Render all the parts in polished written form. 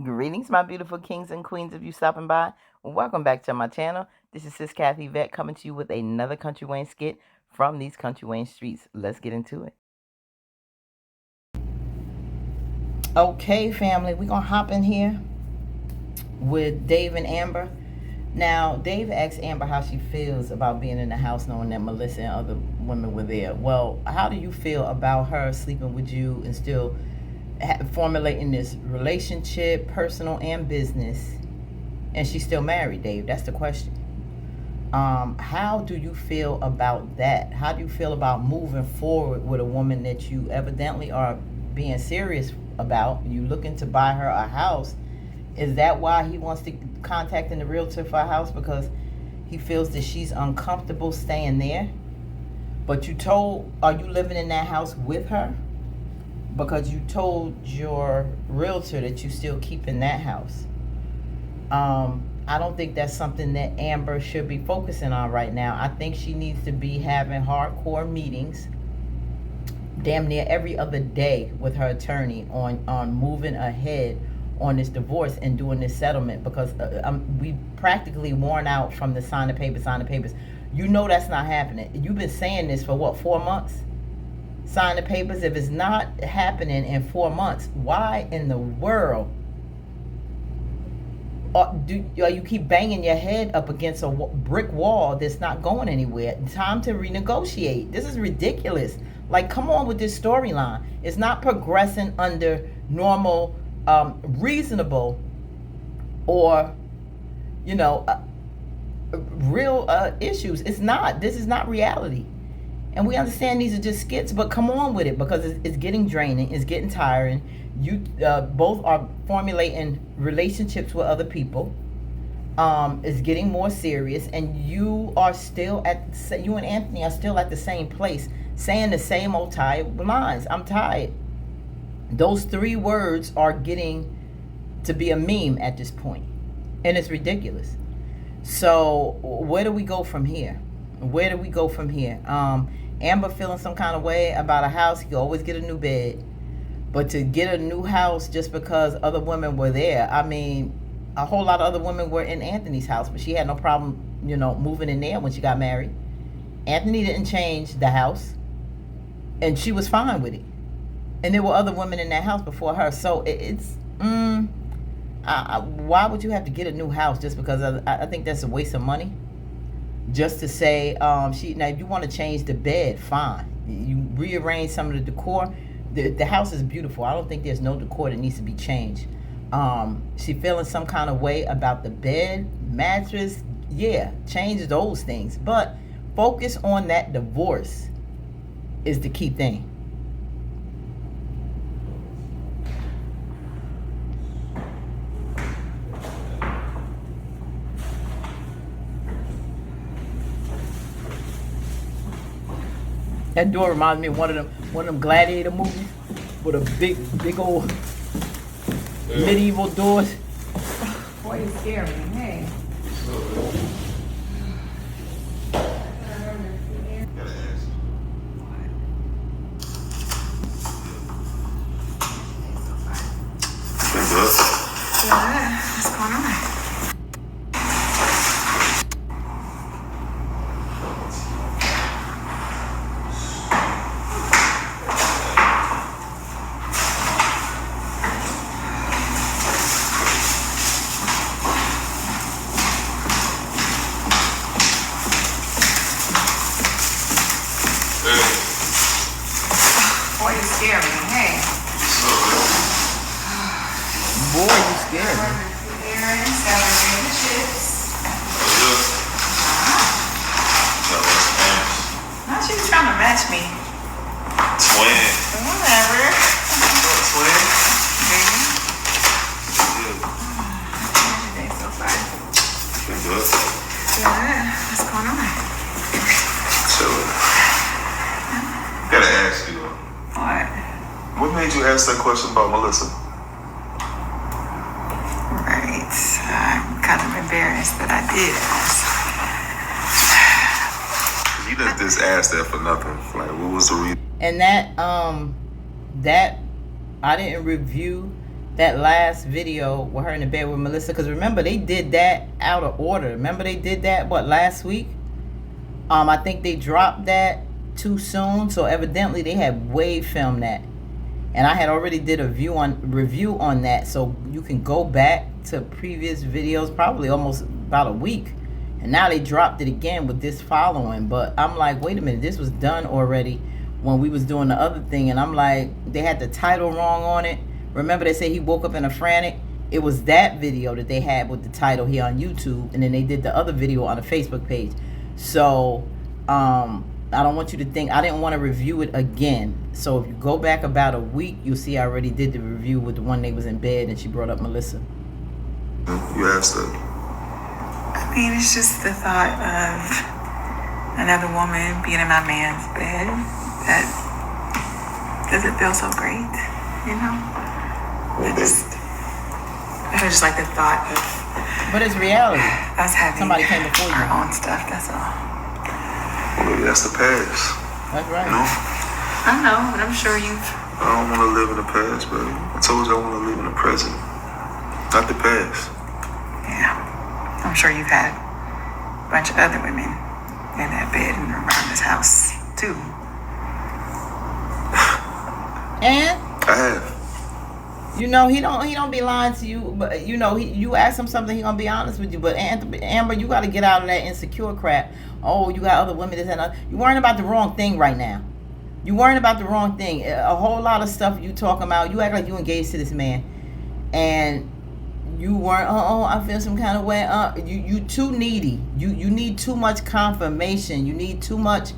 Greetings, my beautiful kings and queens of you stopping by. Welcome back to my channel. This is Sis Kathy Vet coming to you with another Country Wayne skit from these Country Wayne streets. Let's get into it. Okay, family, we're going to hop in here with Dave and Amber. Now, Dave asked Amber how she feels about being in the house knowing that Melissa and other women were there. Well, how do you feel about her sleeping with you and still formulating this relationship, personal and business, and she's still married, Dave? That's the question. How do you feel about that? How do you feel about moving forward with a woman that you evidently are being serious about? You looking to buy her a house? Is that why he wants to contact the realtor for a house? Because he feels that she's uncomfortable staying there? But are you living in that house with her? Because you told your realtor that you still keep in that house. I don't think that's something that Amber should be focusing on right now. I think she needs to be having hardcore meetings damn near every other day with her attorney on moving ahead on this divorce and doing this settlement, because we practically worn out from the sign the papers. You know that's not happening. You've been saying this for what, 4 months? Sign the papers. If it's not happening in 4 months, why in the world you keep banging your head up against a brick wall that's not going anywhere? Time to renegotiate. This is ridiculous. Like, come on with this storyline. It's not progressing under normal, reasonable, or real issues. It's not. This is not reality. And we understand these are just skits, but come on with it, because it's getting draining. It's getting tiring. You both are formulating relationships with other people. It's getting more serious, and you and Anthony are still at the same place, saying the same old tired lines. I'm tired. Those 3 words are getting to be a meme at this point, and it's ridiculous. So where do we go from here? Amber feeling some kind of way about a house. You always get a new bed. But to get a new house just because other women were there, I mean, a whole lot of other women were in Anthony's house, but she had no problem, moving in there when she got married. Anthony didn't change the house, and she was fine with it. And there were other women in that house before her. So why would you have to get a new house just because I think that's a waste of money? Just to say, now if you want to change the bed, fine. You rearrange some of the decor. The house is beautiful. I don't think there's no decor that needs to be changed. She feeling some kind of way about the bed, mattress. Yeah, change those things. But focus on that divorce is the key thing. That door reminds me of one of them gladiator movies with a big old medieval doors. Boy, you scare me. Hey. What's going on? Boy, you scare me. Hey. Boy, you scared me. Errands, celebrating the chips. Not you trying to match me. Twin. Whatever. Twin? Baby. Good. How's your day so far? Been good. Good. What's going on? Chilling. Gotta ask you, What? what made you ask that question about Melissa? Right. I'm kind of embarrassed that I did ask. You just asked that for nothing. Like, what was the reason? And that I didn't review that last video with her in the bed with Melissa, because remember they did that out of order. Remember they did that last week? I think they dropped that too soon, so evidently they had way filmed that, and I had already did a review on that, so you can go back to previous videos, probably almost about a week, and now they dropped it again with this following. But I'm like, wait a minute, this was done already when we was doing the other thing, and I'm like, they had the title wrong on it. Remember they said he woke up in a frantic? It was that video that they had with the title here on YouTube, and then they did the other video on the Facebook page. So I don't want you to think I didn't want to review it again. So if you go back about a week, you'll see I already did the review with the one they was in bed and she brought up Melissa. You asked her. I mean, it's just the thought of another woman being in my man's bed. That doesn't feel so great, you know? I just like the thought of. But it's reality. Us having somebody came before you. Our own stuff, that's all. Well, maybe that's the past. That's right. You know? I know, but I'm sure you've. I don't want to live in the past, baby. I told you I want to live in the present, not the past. Yeah. I'm sure you've had a bunch of other women in that bed and around this house, too. And I have. you know he don't be lying to you, but you know you ask him something, he gonna be honest with you. But Amber, you got to get out of that insecure crap. Oh, you got other women, this and that. You worrying about the wrong thing right now. You worrying about the wrong thing. A whole lot of stuff you talking about. You act like you engaged to this man, and you weren't. Oh, I feel some kind of way. You too needy. You need too much confirmation. You need too much,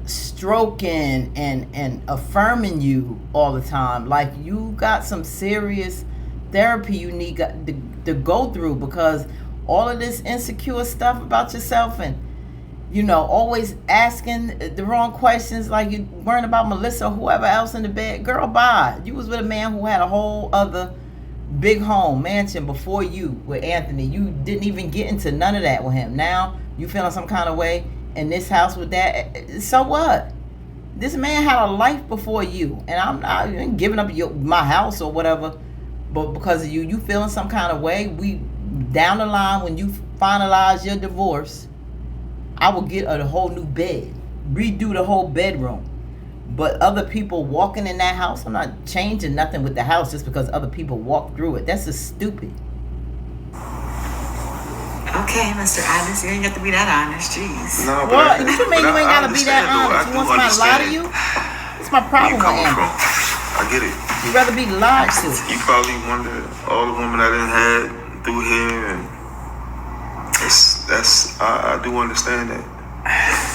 stroking and affirming you all the time. Like, you got some serious therapy you need to go through, because all of this insecure stuff about yourself and, always asking the wrong questions, like you worrying about Melissa or whoever else in the bed. Girl, bye. You was with a man who had a whole other big home, mansion before you with Anthony. You didn't even get into none of that with him. Now you feeling some kind of way in this house with that. So what? This man had a life before you, and I'm not giving up my house or whatever, but because of you feeling some kind of way. We down the line, when you finalize your divorce, I will get a whole new bed, redo the whole bedroom. But other people walking in that house, I'm not changing nothing with the house just because other people walk through it. That's just stupid. Okay, Mr. Honest, you ain't got to be that honest, jeez. No, What? You mean you ain't got to be that honest? You want somebody to lie to you? It's my problem with Amber. I get it. You'd rather be lied to. You probably wonder all the women I done had through here, and I do understand that.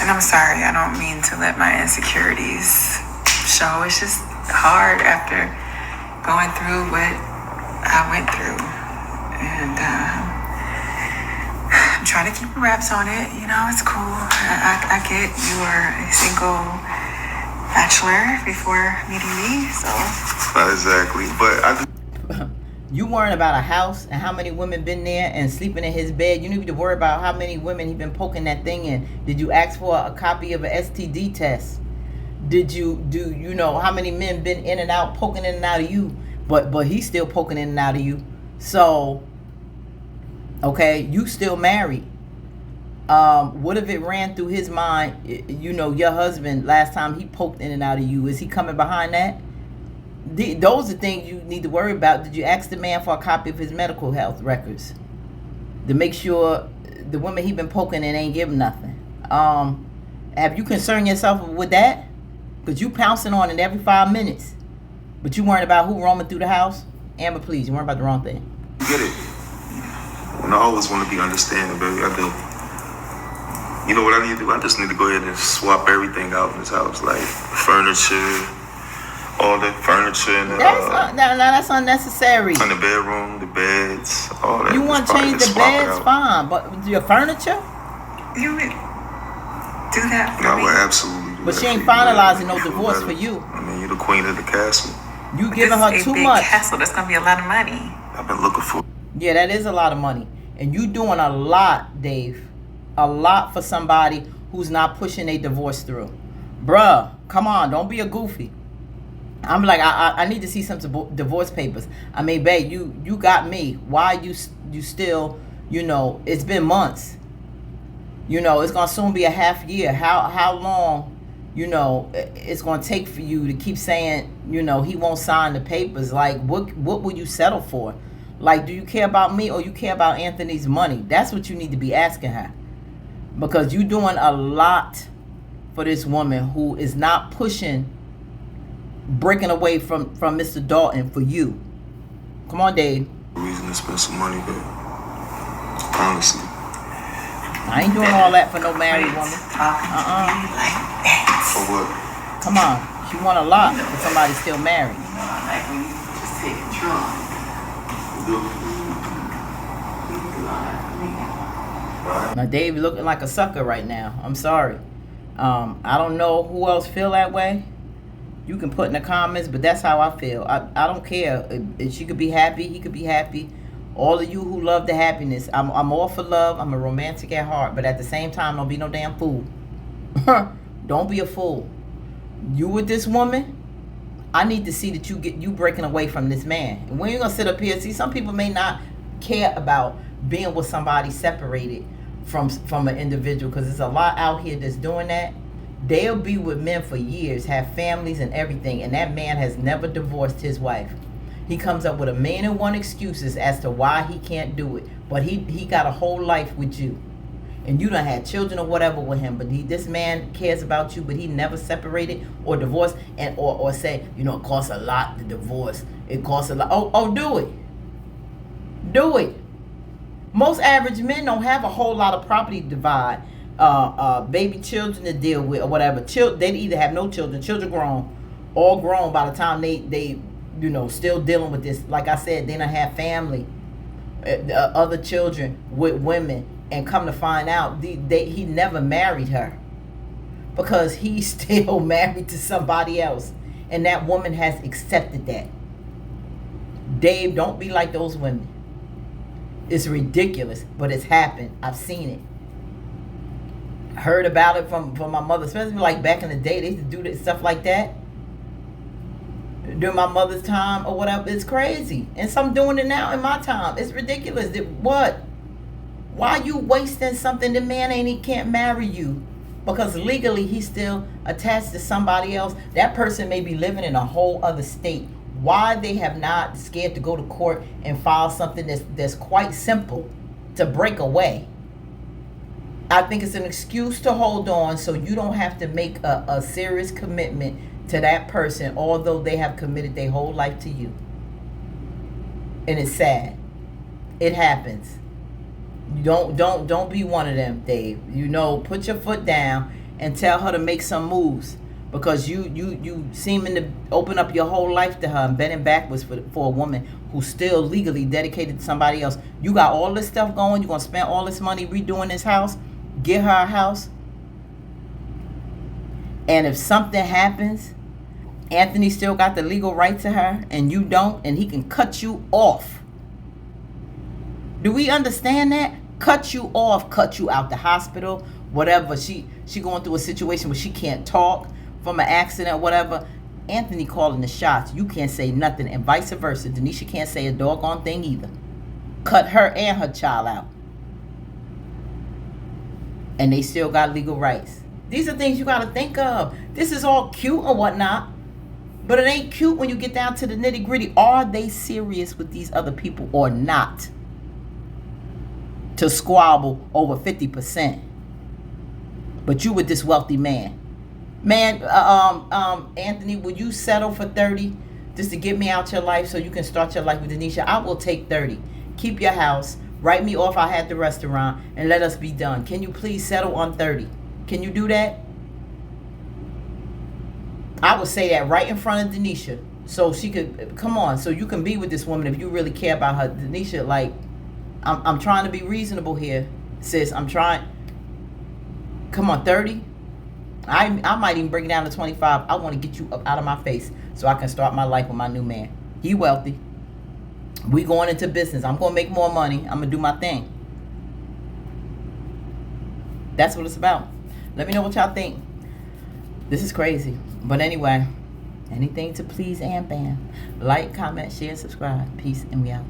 And I'm sorry, I don't mean to let my insecurities show. It's just hard after going through what I went through. And I'm trying to keep wraps on it. It's cool. I get you were a single bachelor before meeting me, so. Not exactly, but I do. You worrying about a house and how many women been there and sleeping in his bed. You need to worry about how many women he been poking that thing in. Did you ask for a copy of an STD test? Did you how many men been in and out, poking in and out of you, but he's still poking in and out of you. So, okay, you still married. What if it ran through his mind, your husband, last time he poked in and out of you, is he coming behind that? Those are things you need to worry about. Did you ask the man for a copy of his medical health records to make sure the woman he been poking in ain't giving nothing? Have you concerned yourself with that? Because you pouncing on it every 5 minutes, but you worrying about who roaming through the house? Amber, please, you worrying about the wrong thing. Get it. And I always want to be understanding, baby. I do. You know what I need to do? I just need to go ahead and swap everything out in this house, like furniture, all the furniture in the that's unnecessary. in the bedroom, the beds, all that. You want to change the beds, fine, but your furniture? You would do that for I me? would absolutely do But that she ain't for you. finalizing no You feel divorce better. for you. I mean, you're the queen of the castle. You giving her too big much. Castle, that's gonna be a lot of money. I've been looking for. Yeah, that is a lot of money. And you doing a lot, Dave. A lot for somebody who's not pushing a divorce through. Bruh, come on, don't be a goofy. I'm like, I need to see some divorce papers. I mean, babe, you got me. Why you still, it's been months. It's gonna soon be a half year. How long, it's gonna take for you to keep saying, he won't sign the papers? Like, what will you settle for? Like, do you care about me or you care about Anthony's money? That's what you need to be asking her. Because you're doing a lot for this woman who is not breaking away from Mr. Dalton for you. Come on, Dave. Reason to spend some money, but honestly, I ain't doing all that for no married woman. For what? Come on. She want a lot for somebody still married. I like when you just take control. Now, Dave looking like a sucker right now. I'm sorry. I don't know who else feel that way. You can put in the comments, but that's how I feel. I don't care. If she could be happy, he could be happy. All of you who love the happiness, I'm all for love. I'm a romantic at heart, but at the same time, don't be no damn fool. Don't be a fool. You with this woman, I need to see that you breaking away from this man. And when you're gonna sit up here, see, some people may not care about being with somebody separated from an individual, because there's a lot out here that's doing that. They'll be with men for years, have families and everything, and that man has never divorced his wife. He comes up with 1,000,001 excuses as to why he can't do it, but he got a whole life with you, and you done had children or whatever with him. But this man cares about you, but he never separated or divorced, and or say, it costs a lot to divorce. It costs a lot. Oh, do it. Most average men don't have a whole lot of property to divide, baby children to deal with or whatever. They either have no children, grown, all grown by the time they still dealing with this. Like I said, they don't have family, other children with women, and come to find out, he never married her because he's still married to somebody else, and that woman has accepted that. Dave, don't be like those women. It's ridiculous, but it's happened. I've seen it. Heard about it from my mother, especially like back in the day. They used to do this, stuff like that during my mother's time or whatever. It's crazy. And some doing it now in my time. It's ridiculous. What? Why you wasting something? The man he can't marry you because legally he's still attached to somebody else. That person may be living in a whole other state. Why they have not scared to go to court and file something that's quite simple to break away? I think it's an excuse to hold on so you don't have to make a serious commitment to that person, although they have committed their whole life to you. And it's sad. It happens. Don't be one of them, Dave. Put your foot down and tell her to make some moves, because you seeming to open up your whole life to her and bending backwards for a woman who's still legally dedicated to somebody else. You got all this stuff going. You're going to spend all this money redoing this house. Get her a house. And if something happens, Anthony still got the legal right to her and you don't, and he can cut you off. Do we understand that? Cut you off, cut you out the hospital, whatever. She going through a situation where she can't talk from an accident or whatever. Anthony calling the shots. You can't say nothing, and vice versa. Denisha can't say a doggone thing either. Cut her and her child out. And they still got legal rights. These are things you got to think of. This is all cute or whatnot, but it ain't cute when you get down to the nitty gritty. Are they serious with these other people or not? To squabble over 50%. But you with this wealthy man. Man, Anthony, would you settle for 30 just to get me out your life so you can start your life with Denisha? I will take 30. Keep your house. Write me off. I had the restaurant, and let us be done. Can you please settle on 30? Can you do that? I would say that right in front of Denisha, so she could come on. So you can be with this woman if you really care about her. Denisha, like, I'm trying to be reasonable here, sis. I'm trying. Come on, 30. I might even bring it down to 25. I want to get you up out of my face so I can start my life with my new man. He wealthy. We going into business. I'm going to make more money. I'm going to do my thing. That's what it's about. Let me know what y'all think. This is crazy. But anyway, Anything to please Am Bam. Like, comment, share, subscribe. Peace, and we out.